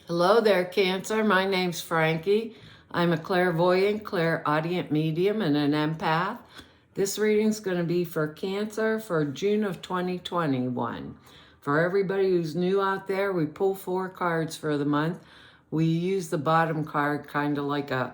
Hello there, Cancer. My name's Frankie. I'm a clairvoyant, clairaudient medium, and an empath. This reading's going to be for Cancer for June of 2021. For everybody who's new out there, we pull 4 cards for the month. We use the bottom card kind of like a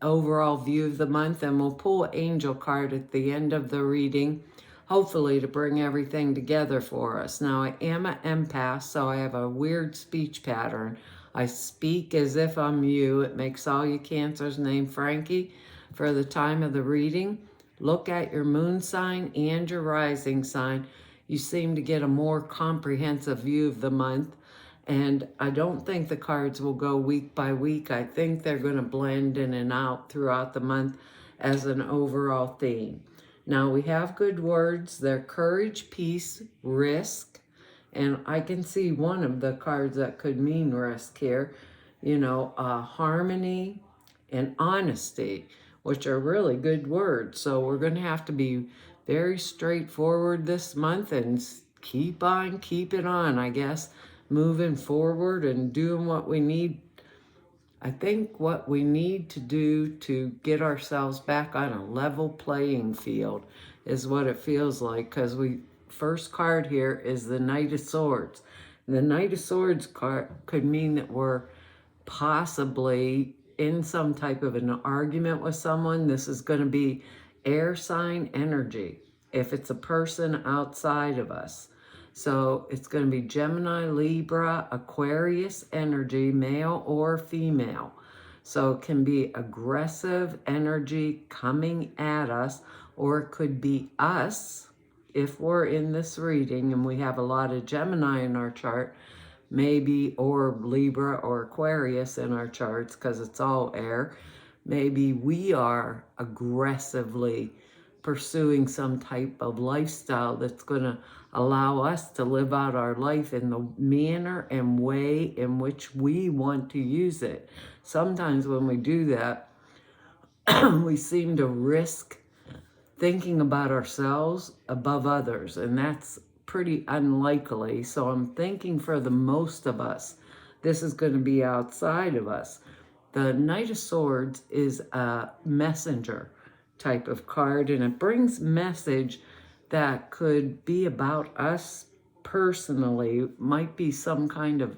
overall view of the month, and we'll pull an angel card at the end of the reading, hopefully to bring everything together for us. Now, I am an empath, so I have a weird speech pattern. I speak as if I'm you. It makes all you Cancers name Frankie. For the time of the reading, look at your moon sign and your rising sign. You seem to get a more comprehensive view of the month. And I don't think the cards will go week by week. I think they're going to blend in and out throughout the month as an overall theme. Now, we have good words. They're courage, peace, risk. And I can see one of the cards that could mean risk here. Harmony and honesty, which are really good words. So we're going to have to be very straightforward this month and keep on keeping on, I guess, moving forward and doing what we need. I think what we need to do to get ourselves back on a level playing field is what it feels like, because first card here is the Knight of Swords. The Knight of Swords card could mean that we're possibly in some type of an argument with someone. This is going to be air sign energy if it's a person outside of us. So it's going to be Gemini, Libra, Aquarius energy, male or female. So it can be aggressive energy coming at us, or it could be us if we're in this reading and we have a lot of Gemini in our chart, maybe, or Libra or Aquarius in our charts, because it's all air. Maybe we are aggressively pursuing some type of lifestyle that's going to allow us to live out our life in the manner and way in which we want to use it. Sometimes when we do that, we seem to risk thinking about ourselves above others, and that's pretty unlikely. So I'm thinking for the most of us, this is going to be outside of us. The Knight of Swords is a messenger type of card, and it brings message that could be about us personally. Might be some kind of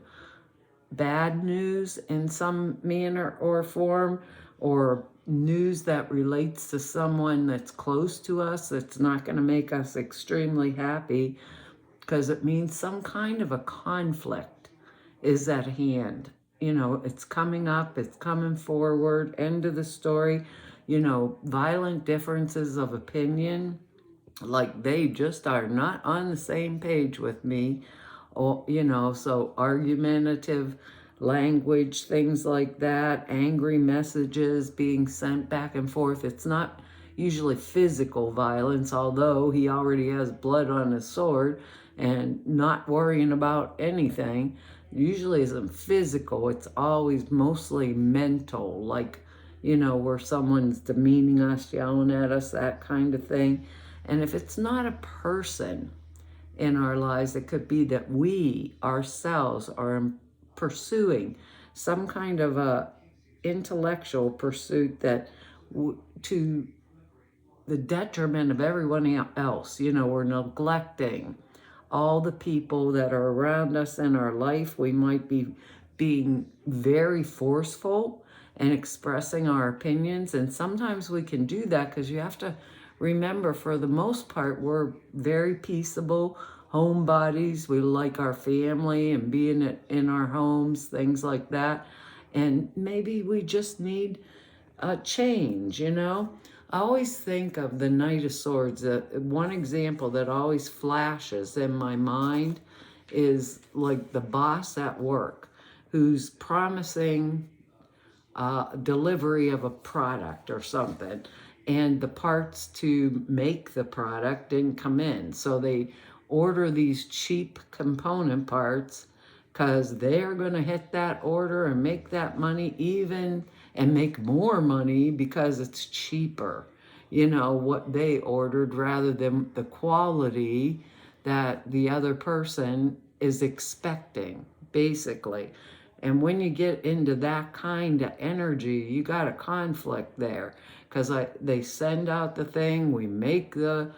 bad news in some manner or form, or news that relates to someone that's close to us that's not going to make us extremely happy, because it means some kind of a conflict is at hand. It's coming up, it's coming forward, end of the story. Violent differences of opinion, like they just are not on the same page with me. Or, so argumentative language, things like that, angry messages being sent back and forth. It's not usually physical violence, although he already has blood on his sword and not worrying about anything. Usually isn't physical. It's always mostly mental, like, where someone's demeaning us, yelling at us, that kind of thing. And if it's not a person in our lives, it could be that we ourselves are pursuing some kind of a intellectual pursuit that to the detriment of everyone else. We're neglecting all the people that are around us in our life. We might be being very forceful and expressing our opinions, and sometimes we can do that because you have to remember, for the most part, we're very peaceable homebodies. We like our family and being in our homes, things like that. And maybe we just need a change. I always think of the Knight of Swords. One example that always flashes in my mind is like the boss at work who's promising delivery of a product or something, and the parts to make the product didn't come in. So they order these cheap component parts because they're going to hit that order and make that money, even, and make more money because it's cheaper, what they ordered, rather than the quality that the other person is expecting, basically. And when you get into that kind of energy, you got a conflict there, because they send out the thing, we make the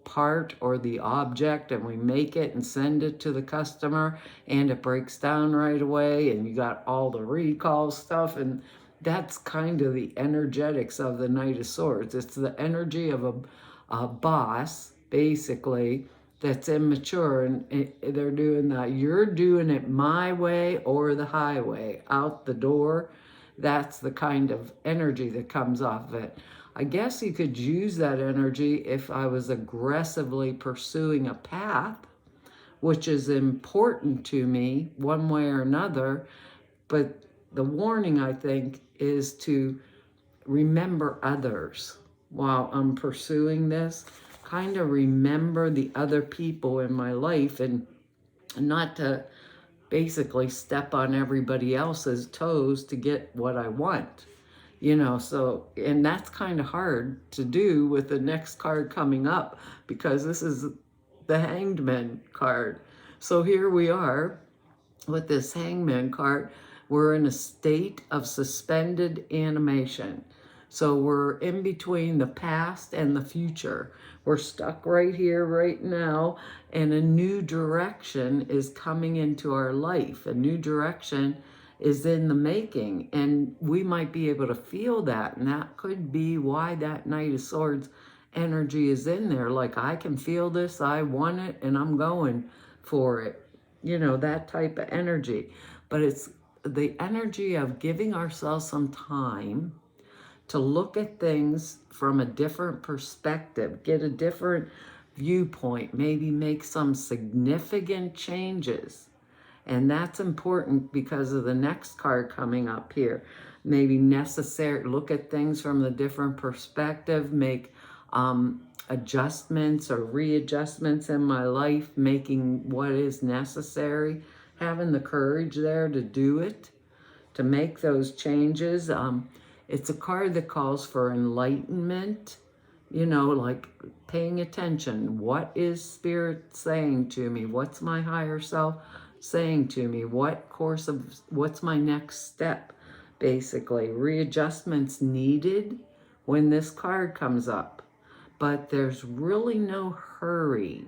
part or the object, and we make it and send it to the customer, and it breaks down right away, and you got all the recall stuff, and that's kind of the energetics of the Knight of Swords. It's the energy of a boss, basically, that's immature, and they're doing that. You're doing it my way or the highway, out the door. That's the kind of energy that comes off of it. I guess you could use that energy if I was aggressively pursuing a path, which is important to me one way or another. But the warning, I think, is to remember others while I'm pursuing this. Kind of remember the other people in my life, and not to basically step on everybody else's toes to get what I want. So, and that's kind of hard to do with the next card coming up, because this is the Hanged Man card. So here we are with this Hangman card. We're in a state of suspended animation. So we're in between the past and the future. We're stuck right here, right now, and a new direction is coming into our life. A new direction is in the making, and we might be able to feel that, and that could be why that Knight of Swords energy is in there. Like, I can feel this, I want it, and I'm going for it. That type of energy. But it's the energy of giving ourselves some time to look at things from a different perspective, get a different viewpoint, maybe make some significant changes. And that's important because of the next card coming up here. Maybe necessary, look at things from a different perspective, make adjustments or readjustments in my life, making what is necessary, having the courage there to do it, to make those changes. It's a card that calls for enlightenment, like paying attention. What is Spirit saying to me? What's my higher self saying to me? What's my next step? Basically, readjustments needed when this card comes up. But there's really no hurry.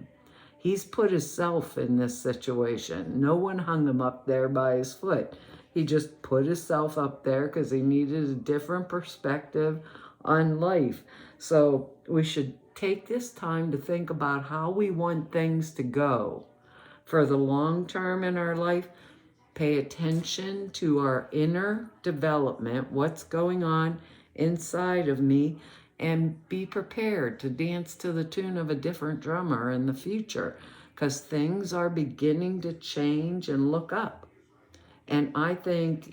He's put himself in this situation. No one hung him up there by his foot. He just put himself up there because he needed a different perspective on life. So we should take this time to think about how we want things to go for the long term in our life. Pay attention to our inner development, what's going on inside of me, and be prepared to dance to the tune of a different drummer in the future, because things are beginning to change and look up. And I think,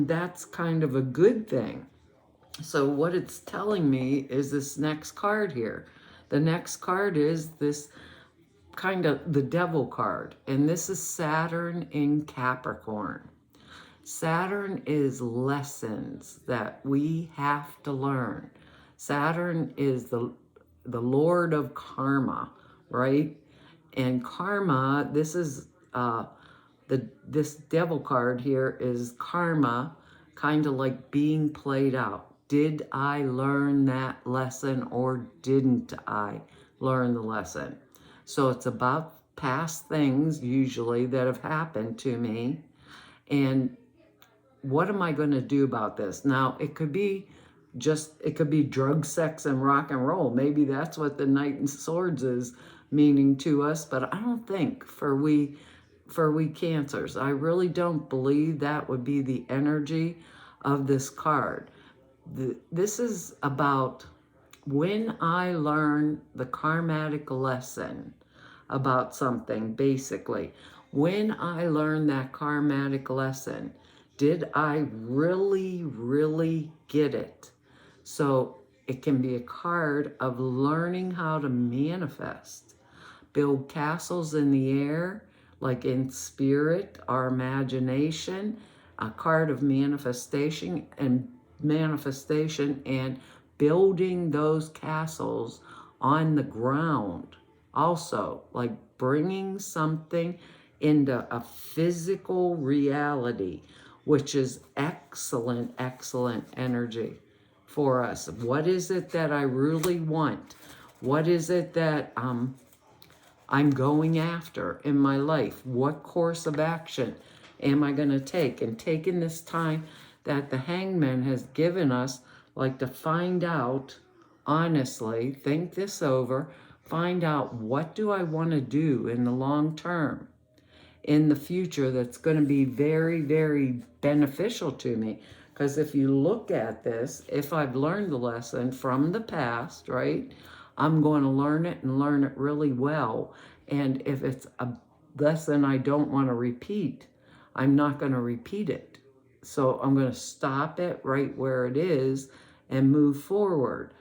that's kind of a good thing. So what it's telling me is this next card here. The next card is this kind of the Devil card. And this is Saturn in Capricorn. Saturn is lessons that we have to learn. Saturn is the Lord of karma, right? And karma, this is this Devil card here is karma, kind of like being played out. Did I learn that lesson or didn't I learn the lesson? So it's about past things usually that have happened to me, and what am I going to do about this? Now, it could be drug, sex, and rock and roll. Maybe that's what the Knight of Swords is meaning to us, but I don't think for we Cancers, I really don't believe that would be the energy of this card. This is about when I learn the karmatic lesson about something, basically. When I learn that karmatic lesson, did I really, really get it? So it can be a card of learning how to manifest, build castles in the air, like in spirit, our imagination, a card of manifestation and building those castles on the ground. Also, like bringing something into a physical reality, which is excellent, excellent energy for us. What is it that I really want? What is it that I'm going after in my life? What course of action am I going to take? And taking this time that the hangman has given us, like to find out, honestly, think this over, find out what do I want to do in the long term, in the future, that's going to be very, very beneficial to me. Because if you look at this, if I've learned the lesson from the past, right, I'm going to learn it and learn it really well. And if it's a lesson I don't want to repeat, I'm not going to repeat it. So I'm going to stop it right where it is and move forward.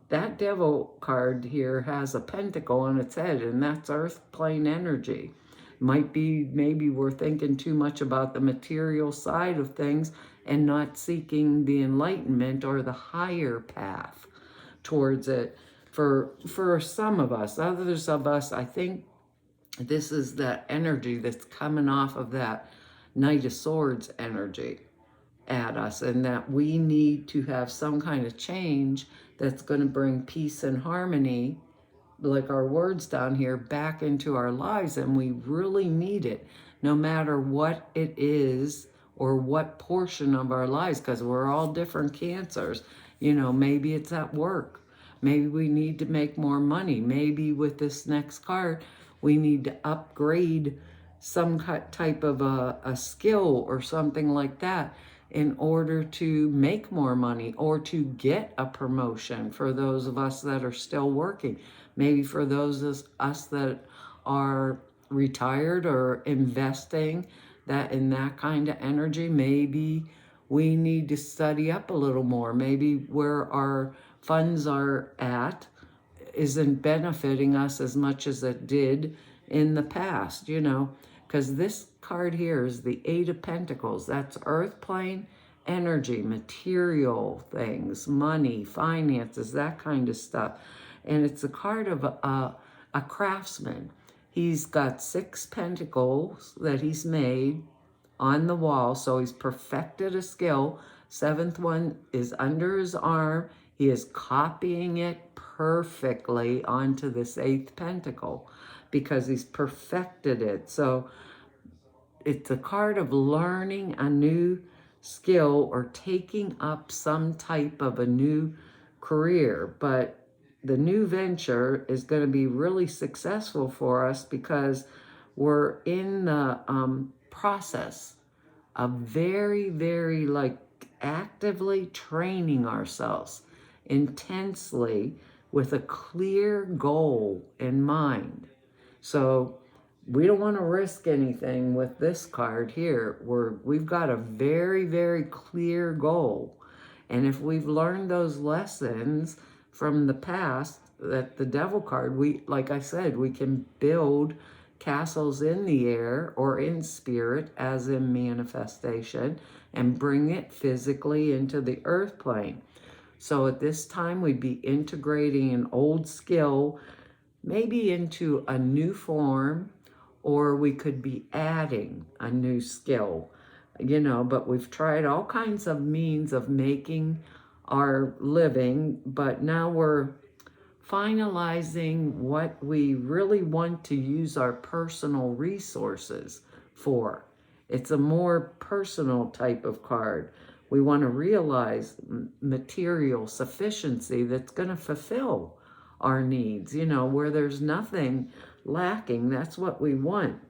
That devil card here has a pentacle on its head, and that's earth plane energy. Might be, maybe we're thinking too much about the material side of things and not seeking the enlightenment or the higher path towards it. For some of us, others of us, I think this is that energy that's coming off of that Knight of Swords energy at us, and that we need to have some kind of change that's going to bring peace and harmony, like our words down here, back into our lives. And we really need it, no matter what it is or what portion of our lives, because we're all different cancers. You know, maybe it's at work. Maybe we need to make more money. Maybe with this next card, we need to upgrade some type of a skill or something like that in order to make more money or to get a promotion for those of us that are still working. Maybe for those of us that are retired or investing that in that kind of energy, maybe we need to study up a little more. Maybe where our funds are at isn't benefiting us as much as it did in the past, you know, because this card here is the Eight of Pentacles. That's earth plane energy, material things, money, finances, that kind of stuff. And it's a card of a craftsman. He's got 6 pentacles that he's made on the wall, so he's perfected a skill. 7th one is under his arm. He is copying it perfectly onto this 8th pentacle because he's perfected it. So it's a card of learning a new skill or taking up some type of a new career. But the new venture is going to be really successful for us because we're in the process of very, very like actively training ourselves intensely with a clear goal in mind. So we don't want to risk anything with this card here. We've got a very, very clear goal. And if we've learned those lessons from the past, that the devil card, we, like I said, we can build castles in the air or in spirit, as in manifestation, and bring it physically into the earth plane. So at this time, we'd be integrating an old skill maybe into a new form, or we could be adding a new skill, you know, but we've tried all kinds of means of making our living, but now we're finalizing what we really want to use our personal resources for. It's a more personal type of card. We want to realize material sufficiency that's going to fulfill our needs, you know, where there's nothing lacking. That's what we want.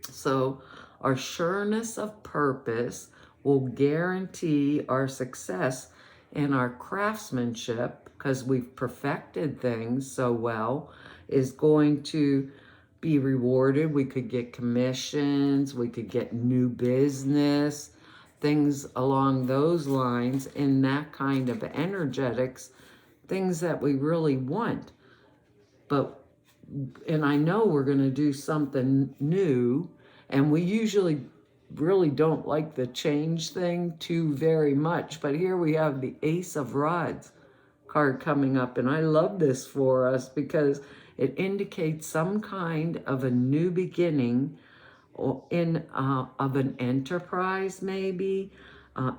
So our sureness of purpose will guarantee our success and our craftsmanship, because we've perfected things so well, is going to be rewarded. We could get commissions, we could get new business, things along those lines, in that kind of energetics, things that we really want. But, and I know we're going to do something new, and we usually really don't like the change thing too very much, but here we have the Ace of Rods card coming up, and I love this for us because it indicates some kind of a new beginning or of an enterprise, maybe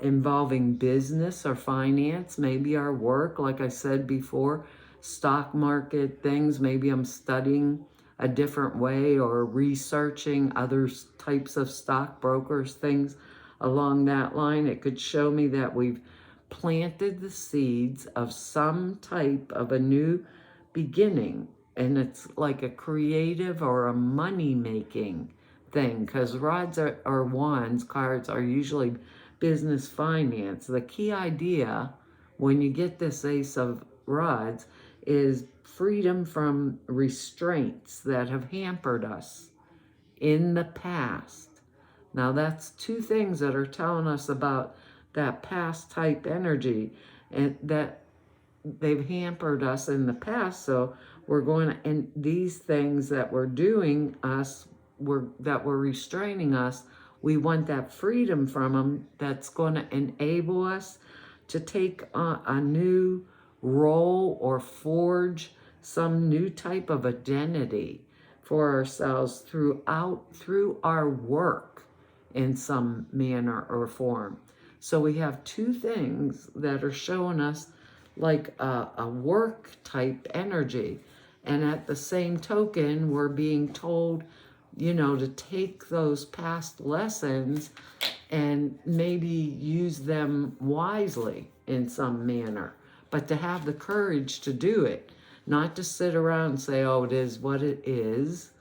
involving business or finance, maybe our work, like I said before, stock market things. Maybe I'm studying a different way or researching other types of stockbrokers, things along that line. It could show me that we've planted the seeds of some type of a new beginning, and it's like a creative or a money-making thing, because rods or wands cards are usually business finance. The key idea when you get this Ace of Rods is freedom from restraints that have hampered us in the past. Now that's two things that are telling us about that past type energy, and that they've hampered us in the past. So we're going to, and these things that we're doing that were restraining us, we want that freedom from them. That's going to enable us to take a new role or forge some new type of identity for ourselves through our work in some manner or form. So we have two things that are showing us like a work type energy. And at the same token, we're being told, to take those past lessons and maybe use them wisely in some manner, but to have the courage to do it, not to sit around and say, oh, it is what it is,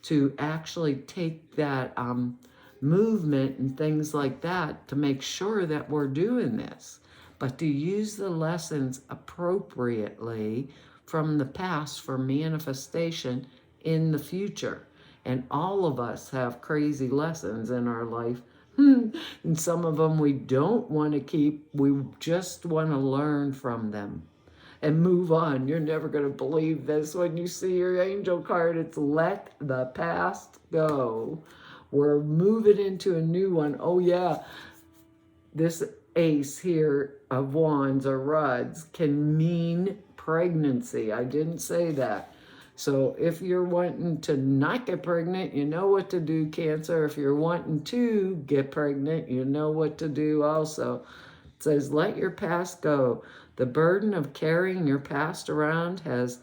to actually take that movement and things like that to make sure that we're doing this, but to use the lessons appropriately from the past for manifestation in the future. And all of us have crazy lessons in our life. And some of them we don't want to keep. We just want to learn from them and move on. You're never going to believe this. When you see your angel card, it's let the past go. We're moving into a new one. Oh yeah, this ace here of wands or rods can mean pregnancy. I didn't say that. So if you're wanting to not get pregnant, you know what to do, Cancer. If you're wanting to get pregnant, you know what to do also. It says, let your past go. The burden of carrying your past around has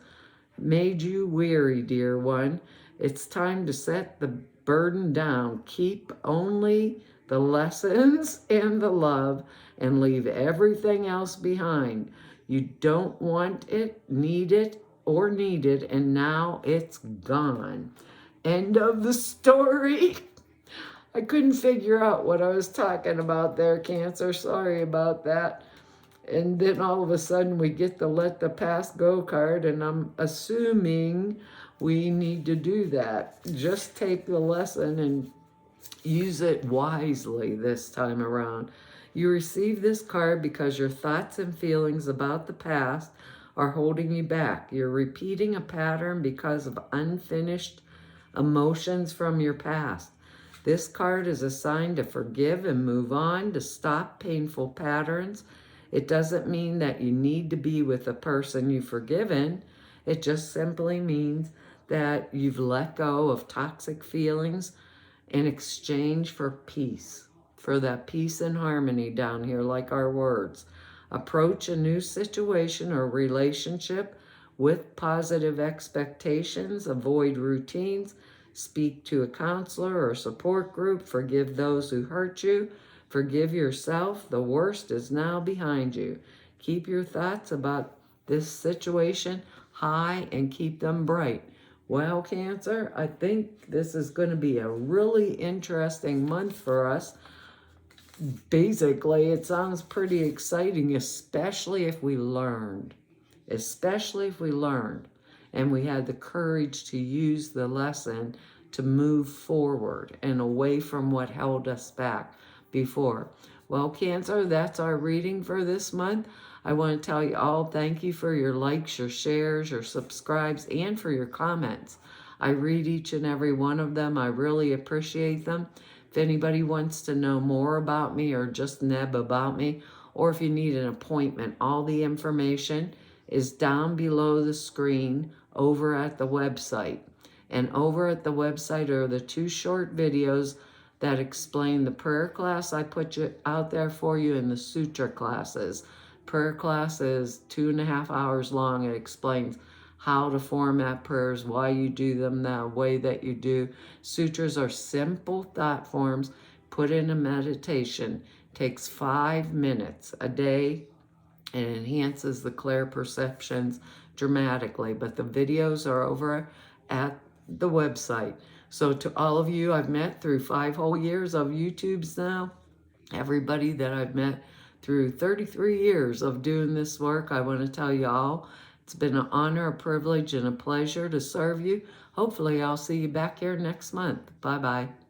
made you weary, dear one. It's time to set the burden down. Keep only the lessons and the love and leave everything else behind. You don't want it, need it, or needed, and now it's gone. End of the story. I couldn't figure out what I was talking about there, Cancer. Sorry about that. And then all of a sudden we get the let the past go card, and I'm assuming we need to do that. Just take the lesson and use it wisely this time around. You receive this card because your thoughts and feelings about the past are holding you back. You're repeating a pattern because of unfinished emotions from your past. This card is a sign to forgive and move on, to stop painful patterns. It doesn't mean that you need to be with the person you've forgiven. It just simply means that you've let go of toxic feelings in exchange for peace, for that peace and harmony down here, like our words. Approach a new situation or relationship with positive expectations. Avoid routines. Speak to a counselor or support group. Forgive those who hurt you. Forgive yourself. The worst is now behind you. Keep your thoughts about this situation high and keep them bright. Well, Cancer, I think this is going to be a really interesting month for us. Basically, it sounds pretty exciting, especially if we learned. Especially if we learned and we had the courage to use the lesson to move forward and away from what held us back before. Well, Cancer, that's our reading for this month. I want to tell you all thank you for your likes, your shares, your subscribes, and for your comments. I read each and every one of them. I really appreciate them. If anybody wants to know more about me or just neb about me, or if you need an appointment, all the information is down below the screen over at the website. And over at the website are the 2 short videos that explain the prayer class I put out there for you and the sutra classes. Prayer class is 2.5 hours long. It explains how to format prayers, why you do them the way that you do. Sutras are simple thought forms put in a meditation. Takes 5 minutes a day and enhances the clear perceptions dramatically. But the videos are over at the website. So to all of you I've met through 5 whole years of YouTubes now, everybody that I've met through 33 years of doing this work, I want to tell you all, it's been an honor, a privilege, and a pleasure to serve you. Hopefully I'll see you back here next month. Bye-bye.